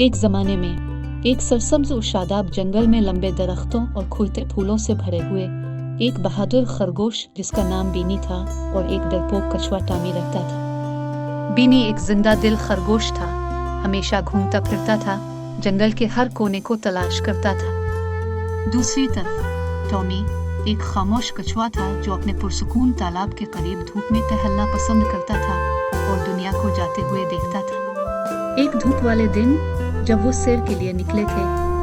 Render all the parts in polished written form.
एक जमाने में एक सरसब्ज और शादाब जंगल में लंबे दरख्तों और खुलते फूलों से भरे हुए एक बहादुर खरगोश जिसका नाम बीनी था और एक डरपोक कछुआ टॉमी रहता था। बीनी एक जिंदा दिल खरगोश था, हमेशा घूमता फिरता था, जंगल के हर कोने को तलाश करता था। दूसरी तरफ टॉमी एक खामोश कछुआ था जो अपने पुरसुकून तालाब के करीब धूप में टहलना पसंद करता था और दुनिया को जाते हुए देखता था। एक धूप वाले दिन जब वो सैर के लिए निकले थे,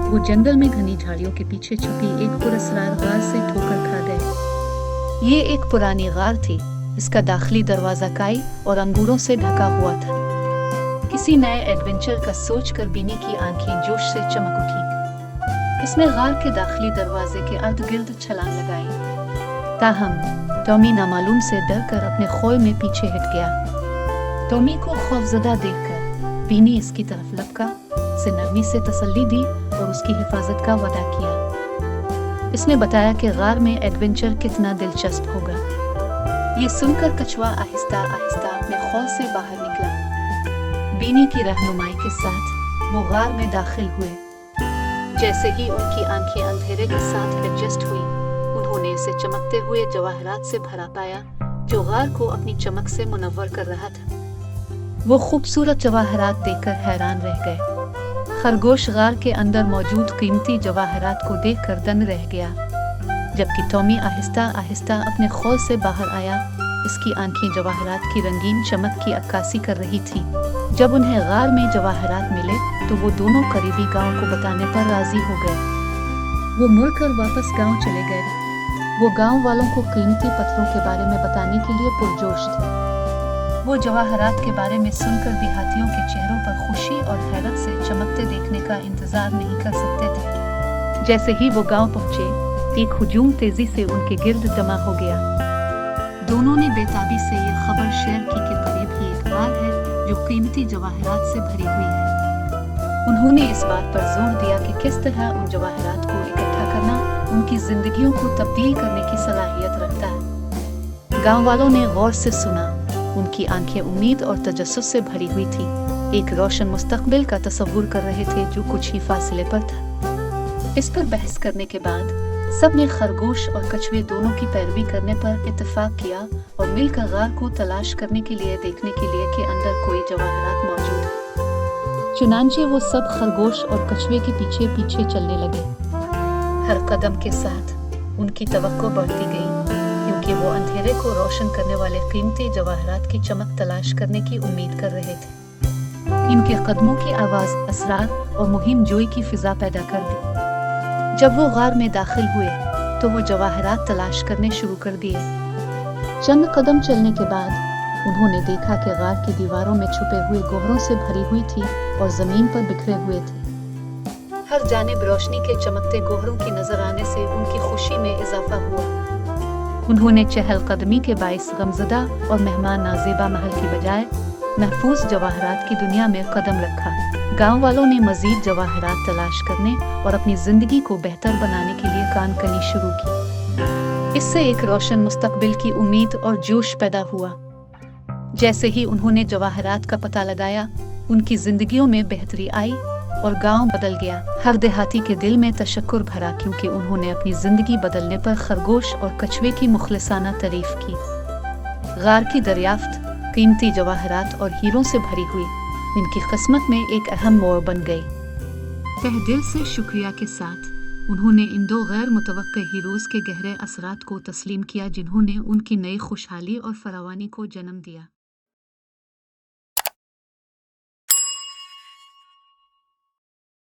वो जंगल में घनी झाड़ियों के पीछे छुपी एक पुरस्कार गार से ठोकर खा गए। ये एक पुरानी गार थी, इसका दाखिली दरवाजा काई और अंगूरों से ढका हुआ था। किसी नए एडवेंचर का सोचकर बीनी की आंखें जोश से चमक उठी। इसने गार के दाखिली दरवाजे के अर्द गिर्द छलांग लगाई। ताहम टॉमी नामालूम से डरकर अपने खौल में पीछे हट गया। टॉमी को खौफजदा देखकर बीनी इसकी तरफ लपका, उसे नरमी से तसल्ली दी और उसकी हिफाजत का वादा किया। इसने बताया कि गार में एडवेंचर कितना दिलचस्प होगा। ये सुनकर कछुआ आहिस्ता आहिस्ता अपने खौल से बाहर निकला। बीनी की रहनुमाई के साथ वो गार में दाखिल हुए। जैसे ही उनकी आंखें अंधेरे के साथ एडजस्ट हुई, उन्होंने इसे चमकते हुए जवाहरात से भरा पाया जो गार को अपनी चमक से मुनव्वर कर रहा था। वो खूबसूरत जवाहरात देखकर हैरान रह गए। खरगोश गार के अंदर मौजूद कीमती जवाहरात को देखकर दंग रह गया। जबकि टॉमी आहिस्ता आहिस्ता अपने खौल से बाहर आया, इसकी आंखें जवाहरात की रंगीन चमक की अक्कासी कर रही थी। जब उन्हें गार में जवाहरात मिले तो वो दोनों करीबी गांव को बताने पर राजी हो गए। वो मुड़कर वापस गांव चले गए। वो गांव वालों को कीमती पत्थरों के बारे में बताने के लिए पुरजोश थे। वो जवाहरात के बारे में सुनकर देहातियों के चेहरों पर खुशी और हैरत से चमकते देखने का इंतजार नहीं कर सकते थे। जैसे ही वो गांव पहुंचे, एक हुजूम तेजी से उनके गिर्द जमा हो गया। दोनों ने बेताबी से ये खबर शेयर की कि करीब ही एक गार है जो कीमती जवाहरात से भरी हुई है। उन्होंने इस बात पर जोर दिया कि किस तरह उन जवाहरात को इकट्ठा करना उनकी जिंदगियों को तब्दील करने की सलाहियत रखता है। गांव वालों ने गौर से सुना। उनकी आंखें उम्मीद और तजस्सुस से भरी हुई थी, एक रोशन मुस्तकबिल का तस्वुर कर रहे थे जो कुछ ही फासले पर था। इस पर बहस करने के बाद सब ने खरगोश और कछुए दोनों की पैरवी करने पर इत्तेफाक किया और मिलकर गार को तलाश करने के लिए देखने के लिए कि अंदर कोई जवाहरात मौजूद है। चुनांचे वो सब खरगोश और कछुए के पीछे पीछे चलने लगे। हर कदम के साथ उनकी तवक्को बढ़ती गई, क्योंकि वो अंधेरे को रोशन करने वाले कीमती जवाहरात की चमक तलाश करने की उम्मीद कर रहे थे। इनके कदमों की आवाज असरार और मुहिम जोई की फिजा पैदा कर दी। जब वो गार में दाखिल हुए तो वो जवाहरात तलाश करने शुरू कर दिए। चंद कदम चलने के बाद उन्होंने देखा कि गार की दीवारों में छुपे हुए गौहरों से भरी हुई थी और जमीन पर बिखरे हुए थे। हर जानिब रोशनी के चमकते गौहरों की नजर आने से उनकी खुशी में इजाफा हुआ। उन्होंने चहलकदमी के बाइस गमज़दा और मेहमान नाज़ेबा महल की बजाय महफूज जवाहरात की दुनिया में कदम रखा। गांव वालों ने मजीद जवाहरात तलाश करने और अपनी जिंदगी को बेहतर बनाने के लिए कानकनी शुरू की। इससे एक रोशन मुस्तकबिल की उम्मीद और जोश पैदा हुआ। जैसे ही उन्होंने जवाहरात का पता लगाया, उनकी जिंदगियों में बेहतरी आई और गांव बदल गया। हर देहाती के दिल में तशक्कुर भरा, क्योंकि उन्होंने अपनी जिंदगी बदलने पर खरगोश और कछुए की मुखलिसाना तारीफ की। गार की दरियाफ्त कीमती जवाहरात और हीरों से भरी हुई इनकी किस्मत में एक अहम मोड़ बन गई। तहे दिल से शुक्रिया के साथ उन्होंने इन दो गैर मुतवक्के हीरोज के गहरे असरात को तस्लीम किया, जिन्होंने उनकी नई खुशहाली और फरावानी को जन्म दिया।